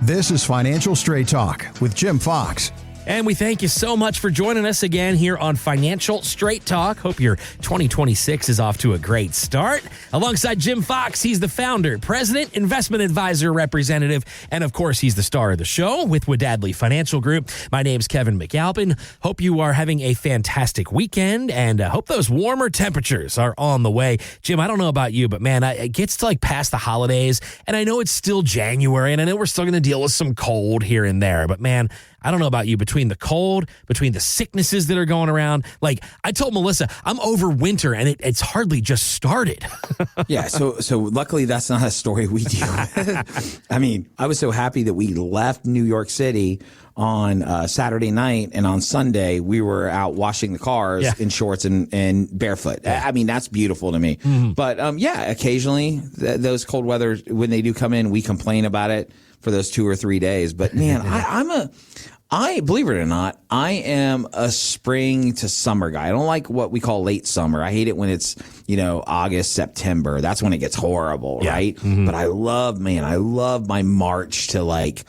This is Financial Straight Talk with Jim Fox. And we thank you so much for joining us again here on Financial Straight Talk. Hope your 2026 is off to a great start. Alongside Jim Fox, he's the founder, president, investment advisor, representative, and of course, he's the star of the show with Wadadley Financial Group. My name's Kevin McAlpin. Hope you are having a fantastic weekend, and hope those warmer temperatures are on the way. Jim, I don't know about you, but man, it gets to like past the holidays, and I know it's still January, and I know we're still going to deal with some cold here and there, but man, I don't know about you, between the cold, between the sicknesses that are going around. Like I told Melissa, I'm over winter and it's hardly just started. Yeah. So luckily that's not a story we do. I mean, I was so happy that we left New York City on Saturday night, and on Sunday we were out washing the cars in shorts and barefoot. I mean, that's beautiful to me. Mm-hmm. But occasionally those cold weather, when they do come in, we complain about it for those 2 or 3 days. But man, I believe it or not, I am a spring to summer guy. I don't like what we call late summer. I hate it when it's, August, September. That's when it gets horrible, right? Mm-hmm. But I love my March to like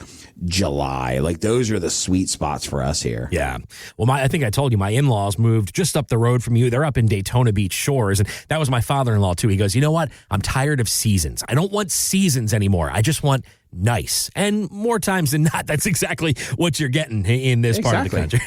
July. Like those are the sweet spots for us here. Yeah. Well, I think I told you my in-laws moved just up the road from you. They're up in Daytona Beach Shores. And that was my father-in-law too. He goes, you know what? I'm tired of seasons. I don't want seasons anymore. I just want nice. And more times than not, that's exactly what you're getting in this part of the country.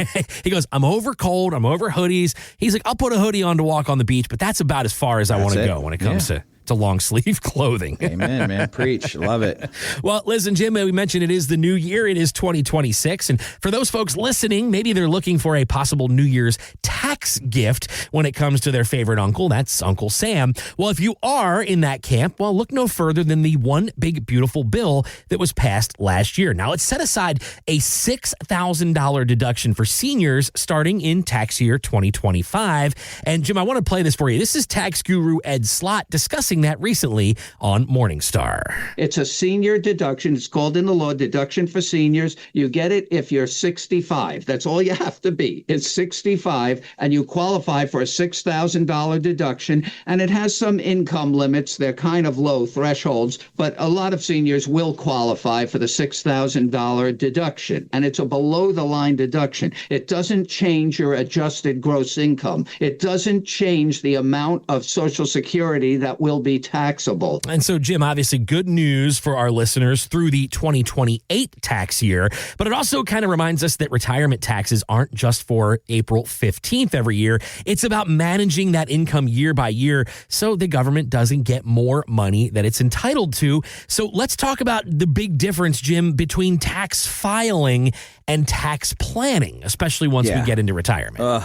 He goes, I'm over cold. I'm over hoodies. He's like, I'll put a hoodie on to walk on the beach, but that's about as far as I want to go when it comes to long sleeve clothing. Amen, man. Preach. Love it. Well, listen, Jim, we mentioned it is the new year. It is 2026. And for those folks listening, maybe they're looking for a possible New Year's tax gift when it comes to their favorite uncle. That's Uncle Sam. Well, if you are in that camp, well, look no further than the One Big Beautiful Bill that was passed last year. Now, it set aside a $6,000 deduction for seniors starting in tax year 2025. And Jim, I want to play this for you. This is tax guru Ed Slott discussing that recently on Morningstar. It's a senior deduction. It's called in the law deduction for seniors. You get it if you're 65. That's all you have to be. It's 65, and you qualify for a $6,000 deduction, and it has some income limits. They're kind of low thresholds, but a lot of seniors will qualify for the $6,000 deduction, and it's a below-the-line deduction. It doesn't change your adjusted gross income. It doesn't change the amount of Social Security that will be taxable. And so, Jim, obviously good news for our listeners through the 2028 tax year, but it also kind of reminds us that retirement taxes aren't just for April 15th every year. It's about managing that income year by year so the government doesn't get more money that it's entitled to. So let's talk about the big difference, Jim, between tax filing and tax planning, especially once we get into retirement.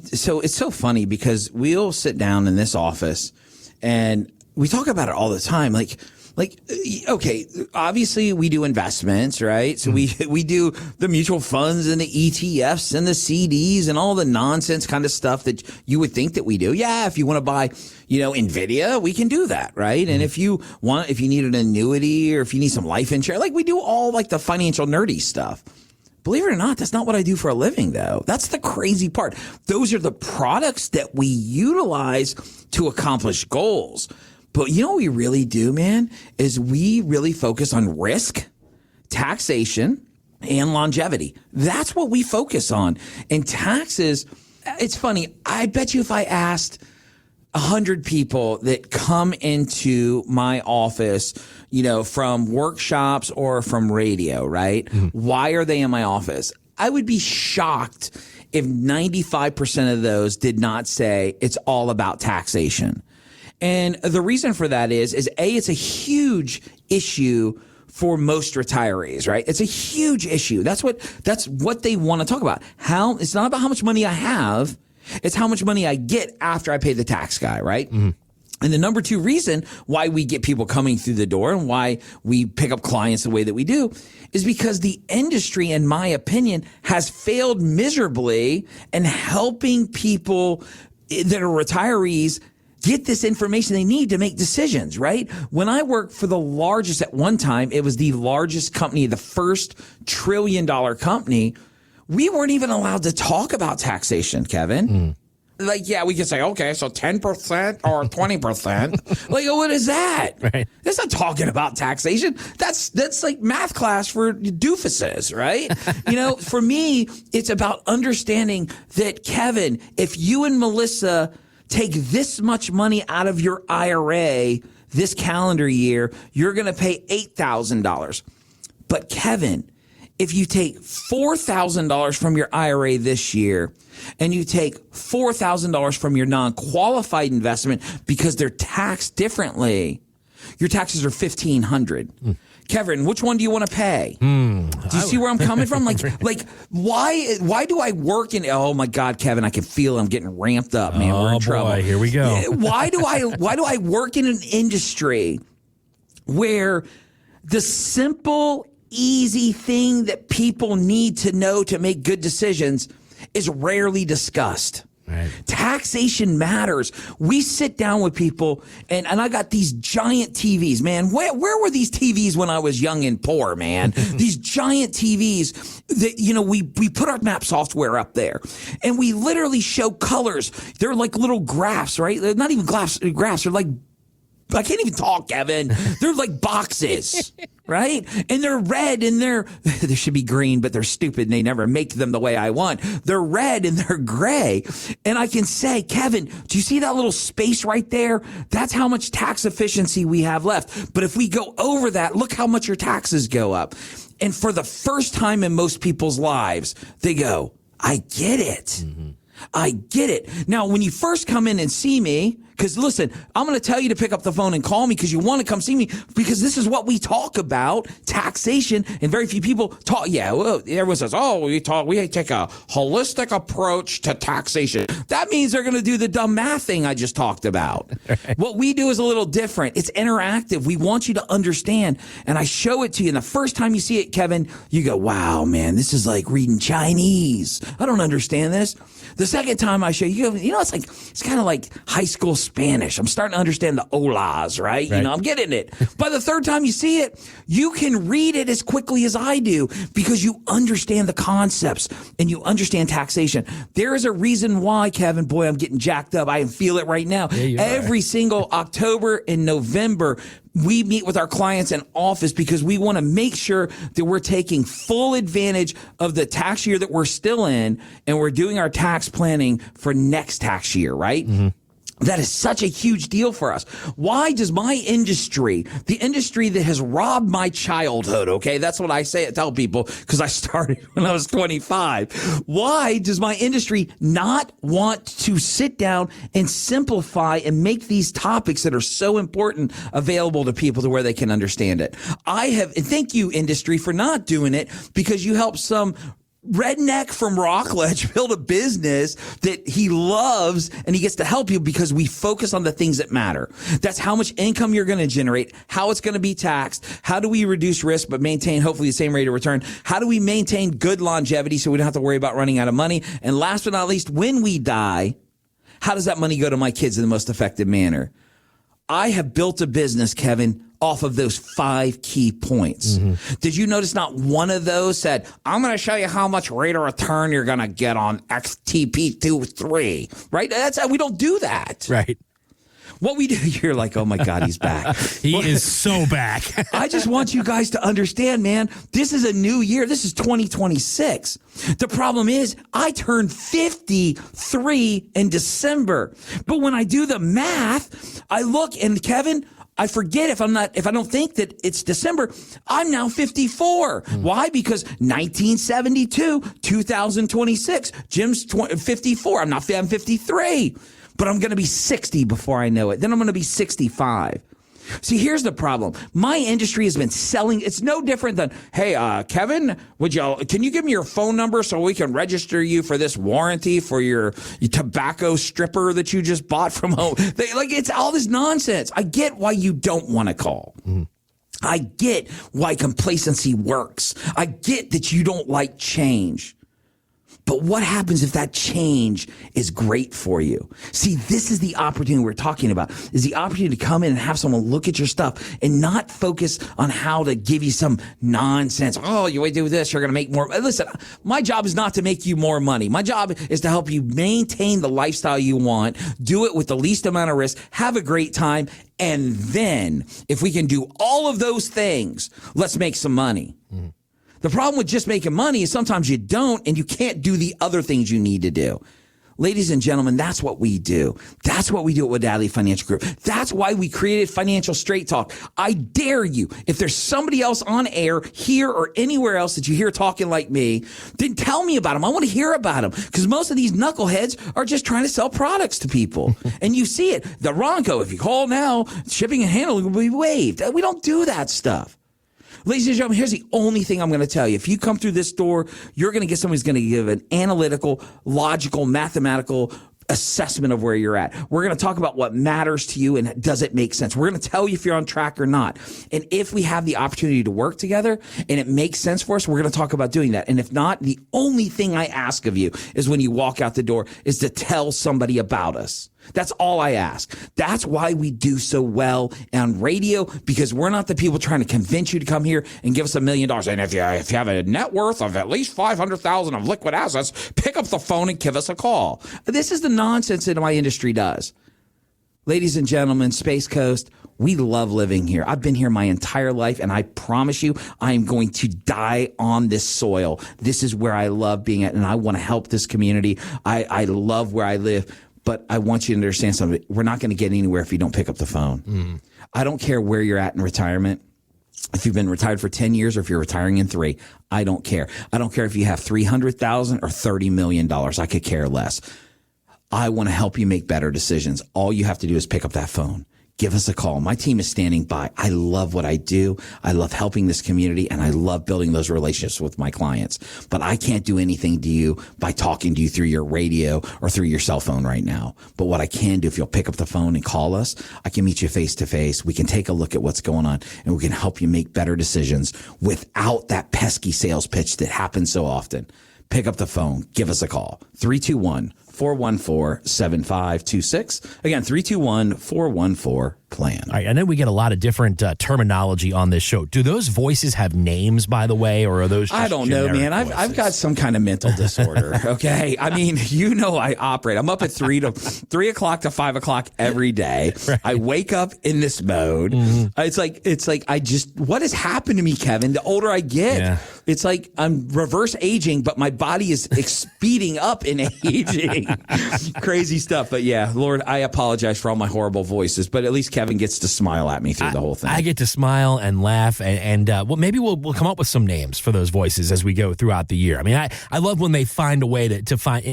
So it's so funny because we'll sit down in this office and we talk about it all the time. Like, okay, obviously we do investments, right? So we do the mutual funds and the ETFs and the CDs and all the nonsense kind of stuff that you would think that we do. Yeah, if you want to buy, NVIDIA, we can do that, right? And if you need an annuity or if you need some life insurance, like we do all like the financial nerdy stuff. Believe it or not, that's not what I do for a living, though. That's the crazy part. Those are the products that we utilize to accomplish goals. But you know what we really do, man, is we really focus on risk, taxation, and longevity. That's what we focus on. And taxes, it's funny. I bet you if I asked 100 people that come into my office, from workshops or from radio, right? Mm-hmm. Why are they in my office? I would be shocked if 95% of those did not say it's all about taxation. And the reason for that is A, it's a huge issue for most retirees, right? It's a huge issue. That's what they want to talk about. It's not about how much money I have. It's how much money I get after I pay the tax guy, right? Mm-hmm. And the number two reason why we get people coming through the door and why we pick up clients the way that we do is because the industry, in my opinion, has failed miserably in helping people that are retirees get this information they need to make decisions, right? When I worked for the largest, at one time, it was the largest company, the first $1 trillion company, we weren't even allowed to talk about taxation, Kevin. Like, yeah, we can say, okay, so 10% or 20%. Like, what is that? Right. That's not talking about taxation. That's like math class for doofuses, right? For me, it's about understanding that, Kevin, if you and Melissa take this much money out of your IRA this calendar year, you're going to pay $8,000. But Kevin, if you take $4,000 from your IRA this year and you take $4,000 from your non-qualified investment because they're taxed differently, your taxes are $1,500. Kevin, which one do you want to pay? Do you see where I'm coming from? Like, why do I work in? Oh my God, Kevin, I can feel I'm getting ramped up, man. We're in trouble. Boy, here we go. Why do I work in an industry where the simple, easy thing that people need to know to make good decisions is rarely discussed? Right. Taxation matters. We sit down with people, and I got these giant TVs, man. Where were these TVs when I was young and poor, man? These giant TVs that, we put our map software up there, and we literally show colors. They're like little graphs, right? They're not even graphs. They're like, I can't even talk, Kevin. They're like boxes, right? And they're red and they should be green, but they're stupid and they never make them the way I want. They're red and they're gray. And I can say, Kevin, do you see that little space right there? That's how much tax efficiency we have left. But if we go over that, look how much your taxes go up. And for the first time in most people's lives, they go, I get it. Mm-hmm. I get it. Now, when you first come in and see me, because listen, I'm going to tell you to pick up the phone and call me because you want to come see me because this is what we talk about, taxation, and very few people talk. Yeah, well, everyone says, we take a holistic approach to taxation. That means they're going to do the dumb math thing I just talked about. Right. What we do is a little different. It's interactive. We want you to understand, and I show it to you. And the first time you see it, Kevin, you go, wow, man, this is like reading Chinese. I don't understand this. The second time I show you, it's kind of like high school Spanish. I'm starting to understand the holas, right? I'm getting it. By the third time you see it, you can read it as quickly as I do because you understand the concepts and you understand taxation. There is a reason why, Kevin, boy, I'm getting jacked up. I can feel it right now. Yeah, every single October and November, we meet with our clients in office because we want to make sure that we're taking full advantage of the tax year that we're still in, and we're doing our tax planning for next tax year, right? Mm-hmm. That is such a huge deal for us. Why does my industry, the industry that has robbed my childhood, okay, that's what I tell people because I started when I was 25. Why does my industry not want to sit down and simplify and make these topics that are so important available to people to where they can understand it? And thank you, industry, for not doing it because you help some redneck from Rockledge build a business that he loves, and he gets to help you because we focus on the things that matter. That's how much income you're going to generate, how it's going to be taxed, how do we reduce risk but maintain hopefully the same rate of return, how do we maintain good longevity so we don't have to worry about running out of money, and last but not least, when we die, how does that money go to my kids in the most effective manner? I have built a business, Kevin, off of those 5 key points. Mm-hmm. Did you notice not one of those said, I'm going to show you how much rate of return you're going to get on XTP23, right? We don't do that. Right. What we do, you're like, oh my God, he's back. He is so back. I just want you guys to understand, man, this is a new year. This is 2026. The problem is I turned 53 in December. But when I do the math, I look and Kevin, I forget if I don't think that it's December, I'm now 54. Why? Because 1972, 2026, Jim's 54. I'm 53, but I'm going to be 60 before I know it. Then I'm going to be 65. See, here's the problem. My industry has been selling. It's no different than, hey, Kevin, can you give me your phone number so we can register you for this warranty for your tobacco stripper that you just bought from home? It's all this nonsense. I get why you don't want to call. Mm. I get why complacency works. I get that you don't like change. But what happens if that change is great for you? See, this is the opportunity we're talking about, is the opportunity to come in and have someone look at your stuff and not focus on how to give you some nonsense. Oh, you do this, you're going to make more. Listen, my job is not to make you more money. My job is to help you maintain the lifestyle you want, do it with the least amount of risk, have a great time. And then if we can do all of those things, let's make some money. Mm-hmm. The problem with just making money is sometimes you don't, and you can't do the other things you need to do. Ladies and gentlemen, that's what we do. That's what we do at Wadali Financial Group. That's why we created Financial Straight Talk. I dare you, if there's somebody else on air here or anywhere else that you hear talking like me, then tell me about them. I want to hear about them, because most of these knuckleheads are just trying to sell products to people. And you see it. The Ronco, if you call now, shipping and handling will be waived. We don't do that stuff. Ladies and gentlemen, here's the only thing I'm going to tell you. If you come through this door, you're going to get somebody who's going to give an analytical, logical, mathematical assessment of where you're at. We're going to talk about what matters to you and does it make sense. We're going to tell you if you're on track or not. And if we have the opportunity to work together and it makes sense for us, we're going to talk about doing that. And if not, the only thing I ask of you is when you walk out the door is to tell somebody about us. That's all I ask. That's why we do so well on radio, because we're not the people trying to convince you to come here and give us $1 million. And if you have a net worth of at least $500,000 of liquid assets, pick up the phone and give us a call. This is the nonsense that my industry does. Ladies and gentlemen, Space Coast, we love living here. I've been here my entire life, and I promise you, I am going to die on this soil. This is where I love being at, and I want to help this community. I love where I live. But I want you to understand something. We're not going to get anywhere if you don't pick up the phone. Mm. I don't care where you're at in retirement. If you've been retired for 10 years or if you're retiring in 3, I don't care. I don't care if you have $300,000 or $30 million. I could care less. I want to help you make better decisions. All you have to do is pick up that phone. Give us a call. My team is standing by. I love what I do. I love helping this community, and I love building those relationships with my clients. But I can't do anything to you by talking to you through your radio or through your cell phone right now. But what I can do, if you'll pick up the phone and call us, I can meet you face to face. We can take a look at what's going on, and we can help you make better decisions without that pesky sales pitch that happens so often. Pick up the phone. Give us a call. 321-414-7526. Again, 321-414-PLAN. All right, I know we get a lot of different terminology on this show. Do those voices have names, by the way, or are those just I don't know, man. I've got some kind of mental disorder, okay? I mean, you know I operate. I'm up at 3 o'clock to 5 o'clock every day. Right. I wake up in this mode. Mm-hmm. It's like I just, what has happened to me, Kevin? The older I get, it's like I'm reverse aging, but my body is speeding up in aging. Crazy stuff. But yeah, Lord, I apologize for all my horrible voices, but at least Kevin gets to smile at me through the whole thing. I get to smile and laugh, and well, maybe we'll come up with some names for those voices as we go throughout the year. I mean, I love when they find a way to find,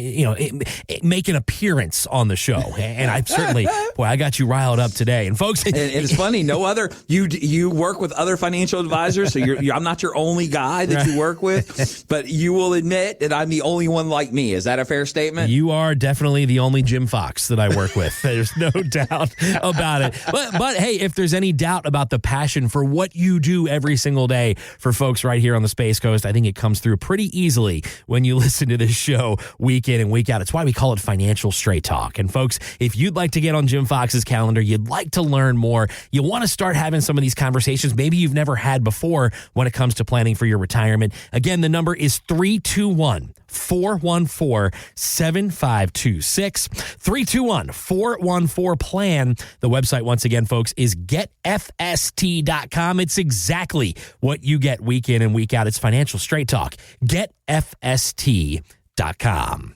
make an appearance on the show. And I certainly, boy, I got you riled up today. And folks, and it's funny, no other, you work with other financial advisors, so I'm not your only guy that you work with, but you will admit that I'm the only one like me. Is that a fair statement? You are definitely the only Jim Fox that I work with. There's no doubt about it. But hey, if there's any doubt about the passion for what you do every single day for folks right here on the Space Coast, I think it comes through pretty easily when you listen to this show week in and week out. It's why we call it Financial Straight Talk. And folks, if you'd like to get on Jim Fox's calendar, you'd like to learn more, you want to start having some of these conversations maybe you've never had before when it comes to planning for your retirement. Again, the number is 321-414-7526. 321-414-PLAN. The website, once again, folks, is getfst.com. It's exactly what you get week in and week out. It's Financial Straight Talk. Getfst.com.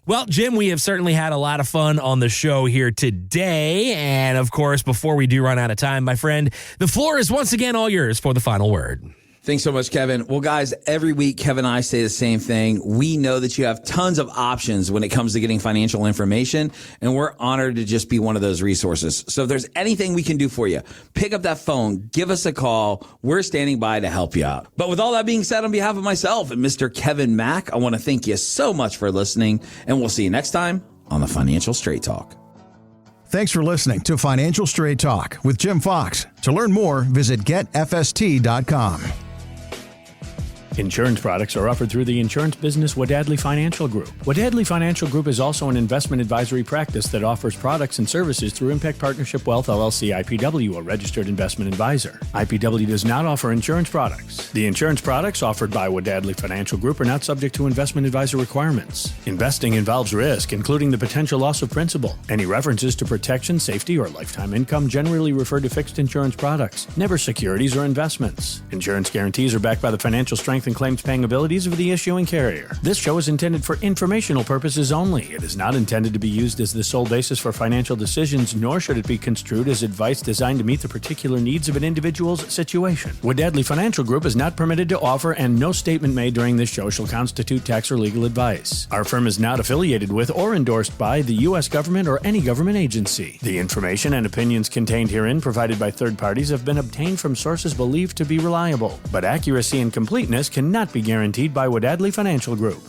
Well, Jim, we have certainly had a lot of fun on the show here today. And of course, before we do run out of time, my friend, the floor is once again all yours for the final word. Thanks so much, Kevin. Well, guys, every week, Kevin and I say the same thing. We know that you have tons of options when it comes to getting financial information, and we're honored to just be one of those resources. So if there's anything we can do for you, pick up that phone, give us a call. We're standing by to help you out. But with all that being said, on behalf of myself and Mr. Kevin Mack, I want to thank you so much for listening, and we'll see you next time on the Financial Straight Talk. Thanks for listening to Financial Straight Talk with Jim Fox. To learn more, visit getfst.com. Insurance products are offered through the insurance business Wadadley Financial Group. Wadadley Financial Group is also an investment advisory practice that offers products and services through Impact Partnership Wealth LLC IPW, a registered investment advisor. IPW does not offer insurance products. The insurance products offered by Wadadley Financial Group are not subject to investment advisor requirements. Investing involves risk, including the potential loss of principal. Any references to protection, safety, or lifetime income generally refer to fixed insurance products, never securities or investments. Insurance guarantees are backed by the financial strength and claims-paying abilities of the issuing carrier. This show is intended for informational purposes only. It is not intended to be used as the sole basis for financial decisions, nor should it be construed as advice designed to meet the particular needs of an individual's situation. Wadadley Financial Group is not permitted to offer, and no statement made during this show shall constitute tax or legal advice. Our firm is not affiliated with or endorsed by the U.S. government or any government agency. The information and opinions contained herein provided by third parties have been obtained from sources believed to be reliable, but accuracy and completeness cannot be guaranteed by Wadadley Financial Group.